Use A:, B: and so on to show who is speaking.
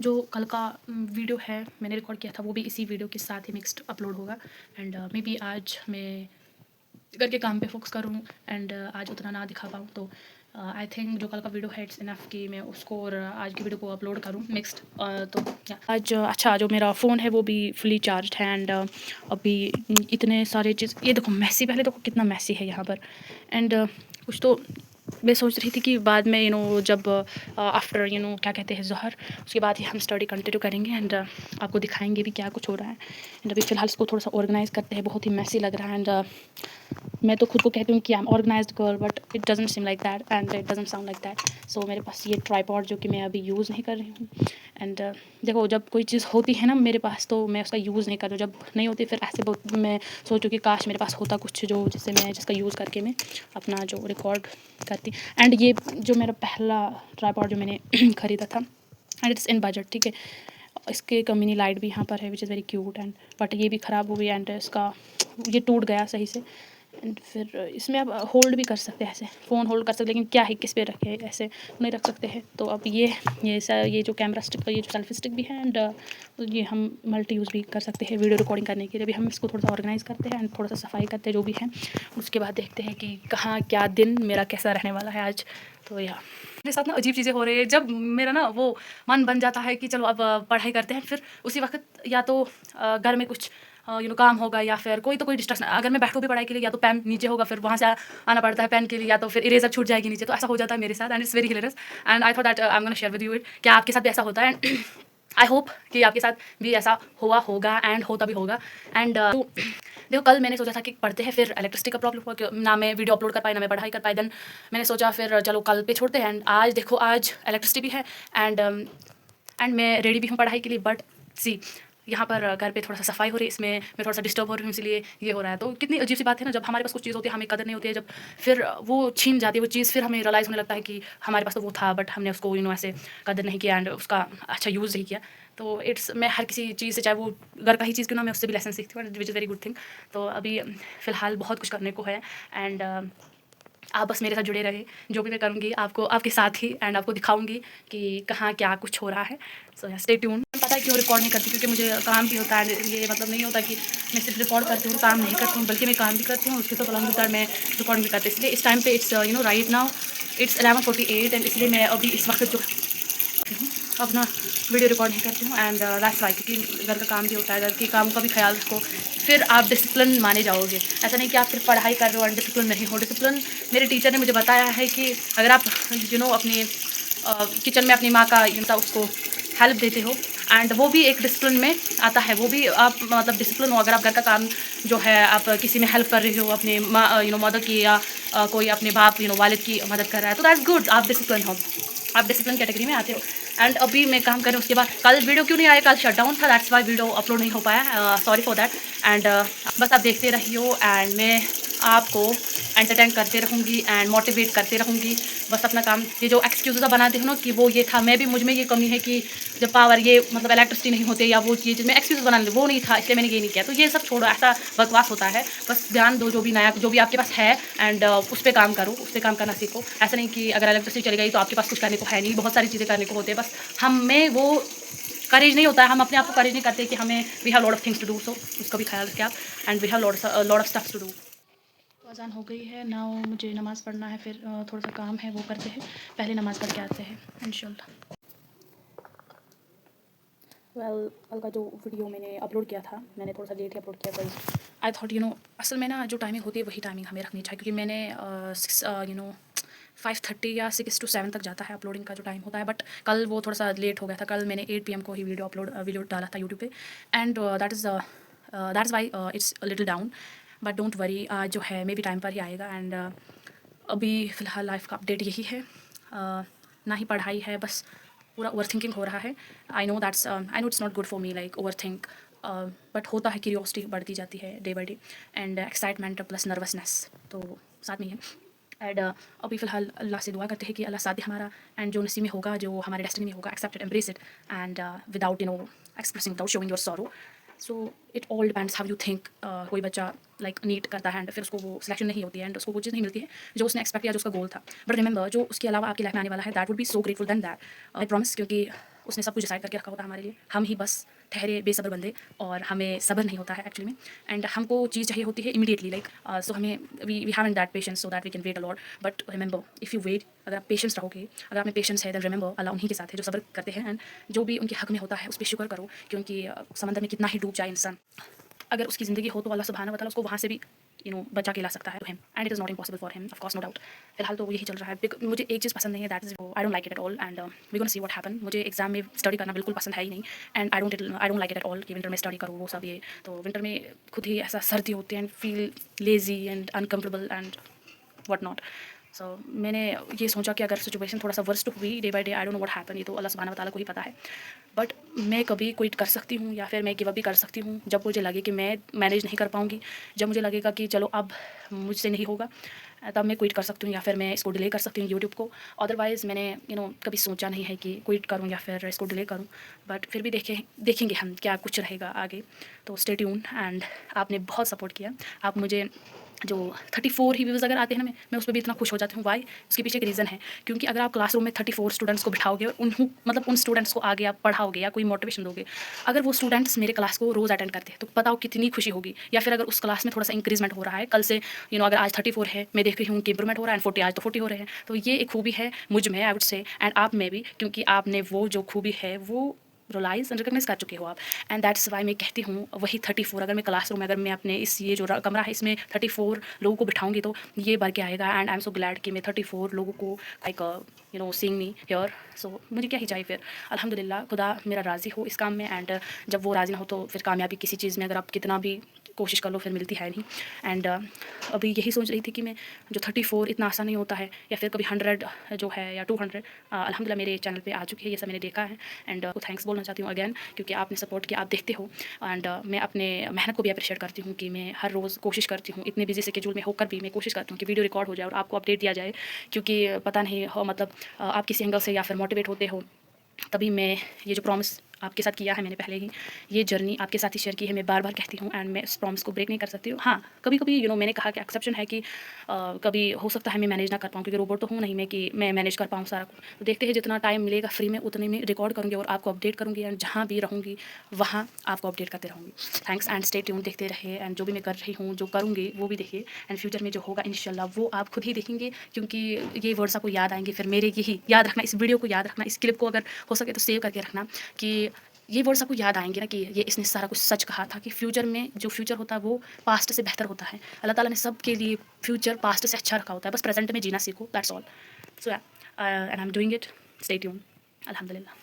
A: जो कल का वीडियो है मैंने रिकॉर्ड किया था वो भी इसी वीडियो के साथ ही मिक्स्ड अपलोड होगा। एंड मे बी आज मैं घर के काम पे फोकस करूँ एंड आज उतना ना दिखा पाऊँ, तो आई थिंक जो कल का वीडियो है इट्स इनफ कि मैं उसको और आज की वीडियो को अपलोड करूँ मिक्स्ड। तो आज अच्छा जो मेरा फ़ोन है वो भी फुली चार्ज है एंड अभी इतने सारे चीज़ ये देखो मैसी, पहले देखो कितना मैसी है यहाँ पर। एंड कुछ तो मैं सोच रही थी कि बाद में जब आफ्टर क्या कहते हैं ज़ोहर, उसके बाद ही हम स्टडी कंटिन्यू करेंगे एंड आपको दिखाएंगे भी क्या कुछ हो रहा है। एंड अभी फ़िलहाल इसको थोड़ा सा ऑर्गेनाइज़ करते हैं, बहुत ही मैसी लग रहा है। एंड मैं तो खुद को कहती हूँ कि I am organised girl, but it doesn't seem like that and it doesn't sound like that. So मेरे पास ये ट्राइपॉड जो कि मैं अभी यूज़ नहीं कर रही हूँ। एंड देखो जब कोई चीज़ होती है ना मेरे पास तो मैं उसका यूज़ नहीं कर रही हूँ, जब नहीं होती फिर ऐसे बहुत मैं सोचूँ कि काश मेरे पास होता कुछ जो जिसका यूज़ करके मैं अपना जो रिकॉर्ड करती। एंड ये जो मेरा पहला ट्राइपॉड जो मैंने ख़रीदा था एंड इट्स इन बजट, ठीक है। इसके एक मिनी लाइट भी यहाँ पर है which is very cute and but ये भी ख़राब हुई एंड इसका ये टूट गया सही से। एंड फिर इसमें आप होल्ड भी कर सकते हैं, ऐसे फ़ोन होल्ड कर सकते, लेकिन क्या है किस पे रखे, ऐसे नहीं रख सकते हैं। तो अब ये जो कैमरा स्टिक का ये जो सेल्फी स्टिक भी है एंड ये हम मल्टी यूज़ भी कर सकते हैं वीडियो रिकॉर्डिंग करने के लिए भी। हम इसको थोड़ा सा ऑर्गेनाइज़ करते हैं एंड थोड़ा सा सफाई करते हैं जो भी है, उसके बाद देखते हैं कि कहाँ क्या दिन मेरा कैसा रहने वाला है आज। तो मेरे साथ ना अजीब चीज़ें हो रही है, जब मेरा ना वो मन बन जाता है कि चलो अब पढ़ाई करते हैं, फिर उसी वक्त या तो घर में कुछ काम होगा या फिर कोई डिस्ट्रक्शन, अगर मैं बैठूँ भी पढ़ाई के लिए या तो पेन नीचे होगा, फिर वहाँ से आना पड़ता है पेन के लिए, या तो फिर इरेजर छूट जाएगी नीचे। तो ऐसा हो जाता है मेरे साथ and it's very hilarious and I thought that I am gonna share with you it. क्या आपके साथ भी ऐसा होता है? आई होप कि आपके साथ भी ऐसा हुआ होगा एंड होता भी होगा। एंड देखो कल मैंने सोचा था कि पढ़ते हैं, फिर इलेक्ट्रिसिटी का प्रॉब्लम हुआ कि ना मैं वीडियो अपलोड कर पाई ना मैं पढ़ाई कर पाई। देन मैंने सोचा फिर चलो कल पे छोड़ते हैं एंड आज देखो आज इलेक्ट्रिसिटी भी है एंड मैं रेडी भी हूँ पढ़ाई के लिए। बट सी यहाँ पर घर पे थोड़ा सा सफाई हो रही है, इसमें मैं थोड़ा सा डिस्टर्ब हो रही हूँ, इसलिए ये हो रहा है। तो कितनी अजीब सी बात है ना, जब हमारे पास कुछ चीज़ होती है हमें कदर नहीं होती है, जब फिर वो छीन जाती है वो चीज़, फिर हमें रियलाइज़ होने लगता है कि हमारे पास तो वो था बट हमने उसको ऐसे कदर नहीं किया एंड उसका अच्छा यूज़ नहीं किया। तो इट्स मैं हर किसी चीज़ से, चाहे वो घर का ही चीज़ क्यों ना, मैं उससे भी लेसन सीखती हूँ which is very good thing. तो अभी फ़िलहाल बहुत कुछ करने को है एंड आप बस मेरे साथ जुड़े रहे, जो भी मैं करूँगी आपको आपके साथ ही एंड आपको दिखाऊँगी कि कहाँ क्या कुछ हो रहा है। So stay tune. पता है क्यों रिकॉर्ड नहीं करती, क्योंकि मुझे काम भी होता है। ये मतलब नहीं होता कि मैं सिर्फ रिकॉर्ड करती हूँ काम नहीं करती हूँ, बल्कि मैं काम भी करती हूँ उसके साथ अलॉन्ग विद दैट मैं रिकॉर्डिंग भी करती हूँ। इसलिए इस टाइम पे it's right now it's 11:48 and इसलिए मैं अभी इस वक्त जो अपना वीडियो रिकॉर्ड नहीं करती हूँ एंड दैट्स वाई, क्योंकि घर का काम भी होता है, घर के काम का भी ख्याल रखो, फिर आप डिसिप्लिन माने जाओगे। ऐसा नहीं कि आप सिर्फ पढ़ाई कर रहे हो और डिसिप्लिन नहीं हो। डिसिप्लिन मेरे टीचर ने मुझे बताया है कि अगर आप अपनी किचन में अपनी माँ का उसको हेल्प देते हो एंड वो भी एक डिसिप्लिन में आता है, वो भी आप मतलब डिसिप्लिन हो। अगर आप घर का काम जो है आप किसी में हेल्प कर रहे हो, अपने माँ मदर की या कोई अपने बाप वालिद की मदद कर रहा है, तो दैट्स गुड, आप डिसिप्लिन हो, आप डिसिप्लिन कैटेगरी में आते हो। एंड अभी मैं काम करें उसके बाद कल वीडियो क्यों नहीं आया, कल शटडाउन था, दैट्स वाई वीडियो अपलोड नहीं हो पाया, सॉरी फॉर दैट। एंड बस आप देखते रहिए एंड मैं आपको एंटरटेन करते रहूँगी एंड मोटिवेट करते रहूँगी। बस अपना काम, ये जो एक्सक्यूज़ बनाते हो ना कि वो ये था, मैं भी मुझ में ये कमी है कि जब पावर ये मतलब इलेक्ट्रिसिटी नहीं होते या वो चीज़ में एक्सक्यूज़ बना ले, वो नहीं था इसलिए मैंने ये नहीं किया। तो ये सब छोड़ो, ऐसा बकवास होता है। बस ध्यान दो जो भी नया जो भी आपके पास है एंड उस पर काम करो, उस पर काम करना सीखो। ऐसा नहीं कि अगर इलेक्ट्रिसिटी चली गई तो आपके पास कुछ करने को है नहीं, बहुत सारी चीज़ें करने को होते हैं, बस हमें वो करेज नहीं होता है, हम अपने आप को करेज नहीं करते कि हमें we have lot of things to do. So उसका भी ख्याल रखें आप and we have lot of stuffs to do. अज़ान हो गई है नाउ, मुझे नमाज़ पढ़ना है, फिर थोड़ा सा काम है वो करते हैं, पहले नमाज़ पढ़ के आते हैं इंशाल्लाह। कल का जो वीडियो मैंने अपलोड किया था मैंने थोड़ा सा लेट ही अपलोड किया, बिकॉज आई थॉट असल में ना जो टाइमिंग होती है वही टाइमिंग हमें रखनी चाहिए, क्योंकि मैंने 5:30 या 6 to 7 तक जाता है अपलोडिंग का जो टाइम होता है। बट कल वो थोड़ा सा लेट हो गया था, कल मैंने 8 PM को ही वीडियो डाला था यूट्यूब पे and that's why it's little down. But don't worry, आज जो है मे बी टाइम पर ही आएगा एंड अभी फ़िलहाल लाइफ का अपडेट यही है। ना ही पढ़ाई है, बस पूरा ओवर थिंकिंग हो रहा है। I know it's not good for me like over think, but होता है, क्यूरियोसिटी बढ़ती जाती है day by day and excitement plus nervousness तो साथ में ही है। एंड अभी फ़िलहाल अल्लाह से दुआ करते हैं कि अल्लाह साथ दे हमारा एंड जो नसीब में होगा, जो हमारे डेस्टिनी में होगा, except it, embrace it and without expressing, without showing your sorrow. So it all depends how you think. कोई बच्चा लाइक नीट करता है एंड फिर उसको वो सिलेक्शन नहीं होती है एंड उसको वो चीज़ नहीं मिलती है जो उसने एक्सपेक्ट किया, जो उसका गोल था। बट रिमेंबर, जो उसकी अलावा आपकी लाइफ में आने वाला है, that would be so grateful then that, I promise. क्योंकि उसने सब कुछ डिसाइड करके रखा होता है हमारे लिए, हम ही बस ठहरे बेसब्र बंदे, और हमें सब्र नहीं होता है एक्चुअली में, एंड हमको चीज़ चाहिए होती है इमीडिएटली, लाइक सो हमें we haven't that patience so that we can wait a lot, but remember if you wait, अगर आप पेशेंस रहोगे, अगर आप में पेशेंस है, देन रिमेंबर अल्लाह उन्हीं के साथ है जो सब्र करते हैं, एंड जो भी उनके हक में होता है उस पर शुक्र करो, क्योंकि समंदर में कितना ही डूब जाए इंसान, अगर उसकी ज़िंदगी हो तो अल्लाह सुब्हानहू व तआला उसको वहाँ से भी बचा के ला सकता है him, and it is not impossible for him, of course, no doubt. फिलहाल तो यही चल रहा है। मुझे एक चीज़ पसंद नहीं है, that is I don't like it at all, and we gonna see what happen. मुझे एग्जाम में स्टडी करना बिल्कुल पसंद है ही नहीं, and I don't like it at all कि विंटर में स्टडी करूँ वो सब, ये तो विंटर में खुद ही ऐसा सर्दी होती है and feel lazy and uncomfortable and what not. So मैंने ये सोचा कि अगर सिचुएशन थोड़ा सा वर्स्ट हुई day by day, I don't know what happen, ये तो अल्लाह सुब्हानहू व तआला को ही पता है, बट मैं कभी क्विट कर सकती हूँ या फिर मैं गिव अप भी कर सकती हूँ जब मुझे लगे कि मैं मैनेज नहीं कर पाऊँगी, जब मुझे लगेगा कि चलो अब मुझसे नहीं होगा, तब मैं क्विट कर सकती हूँ या फिर मैं इसको डिले कर सकती हूँ यूट्यूब को। अदरवाइज़ मैंने कभी सोचा नहीं है कि क्विट करूँ या फिर इसको डिले करूँ, बट फिर भी देखेंगे हम क्या कुछ रहेगा आगे। तो स्टे ट्यून, एंड आपने बहुत सपोर्ट किया। आप मुझे जो 34 ही व्यूज़ अगर आते हैं ना, मैं उस पर भी इतना खुश हो जाती हूँ। वाई? उसके पीछे एक रीज़न है, क्योंकि अगर आप क्लासरूम में 34 स्टूडेंट्स को बिठाओगे और उन स्टूडेंट्स को आगे आप पढ़ाओगे या कोई मोटिवेशन दोगे, अगर वो स्टूडेंट्स मेरे क्लास को रोज़ अटेंड करते हैं तो बताओ कितनी खुशी होगी। या फिर अगर उस क्लास में थोड़ा सा इंक्रीजमेंट हो रहा है, कल से अगर आज 34 है, मैं देख रही हूँ कि इंप्रूवमेंट हो रहा है, एंड 40 आज तो 40 हो रहे हैं, तो ये एक खूबी है मुझ में, आई वुड से, एंड आप में भी, क्योंकि आपने वो जो खूबी है वो रियलाइज़ एंड रिकग्नाइज़ कर चुके हो आप, एंड दैट्स वाई मैं कहती हूँ वही 34, अगर मैं क्लासरूम में, अगर मैं अपने ये जो कमरा है इसमें 34 लोगों को बिठाऊंगी तो ये बढ़ के आएगा, and I am so glad कि मैं 34 लोगों को लाइक सीइंग मी हियर। सो मुझे क्या ही चाहिए फिर, अल्हम्दुलिल्लाह खुदा मेरा राज़ी हो इस काम में, एंड जब वो राज़ी ना हो तो फिर कामयाबी किसी चीज़ में अगर आप कितना भी कोशिश कर लो फिर मिलती है नहीं। एंड अभी यही सोच रही थी कि मैं जो 34 इतना आसान नहीं होता है, या फिर कभी 100 जो है या 200, अल्हम्दुलिल्लाह मेरे चैनल पे आ चुकी है, ये सब मैंने देखा है, एंड थैंक्स बोलना चाहती हूँ अगेन, क्योंकि आपने सपोर्ट किया, आप देखते हो, एंड मैं अपने मेहनत को भी अप्रिशिएट करती हूँ कि मैं हर रोज़ कोशिश करती हूँ, इतने बिजी शेड्यूल में होकर भी मैं कोशिश करती हूँ कि वीडियो रिकॉर्ड हो जाए और आपको अपडेट दिया जाए, क्योंकि पता नहीं हो मतलब आप किसी एंगल से या फिर मोटिवेट होते हो, तभी मैं ये जो प्रॉमिस आपके साथ किया है मैंने पहले ही, ये जर्नी आपके साथ ही शेयर की है, मैं बार बार कहती हूँ, एंड मैं इस प्रॉमिस को ब्रेक नहीं कर सकती हूँ। हाँ, कभी कभी मैंने कहा कि एक्सेप्शन है कि कभी हो सकता है मैं मैनेज ना कर पाऊँ, क्योंकि रोबोट तो हूँ नहीं मैं कि मैं मैनेज कर पाऊँ सारा कुछ। तो देखते हैं जितना टाइम मिलेगा फ्री में उतने में रिकॉर्ड करूँगी और आपको अपडेट करूँगी, एंड जहाँ भी रहूँगी वहाँ आपको अपडेट करते रहूँगी। थैंक्स, एंड स्टे ट्यून, देखते रहिए, एंड जो भी मैं कर रही हूँ, जो करूँगी वो भी देखिए, एंड फ्यूचर में जो होगा इंशाल्लाह वो आप खुद ही देखेंगे, क्योंकि ये वर्ड्स आपको याद आएंगे फिर मेरे, यही याद रखना, इस वीडियो को याद रखना, इस क्लिप को अगर हो सके तो सेव करके रखना, कि ये वर्ड्स आपको याद आएंगे ना कि ये इसने सारा कुछ सच कहा था, कि फ्यूचर में जो फ्यूचर होता है वो पास्ट से बेहतर होता है। अल्लाह ताला ने सब के लिए फ्यूचर पास्ट से अच्छा रखा होता है, बस प्रेजेंट में जीना सीखो, that's all. So and I am doing it, stay tune, अल्हम्दुलिल्लाह।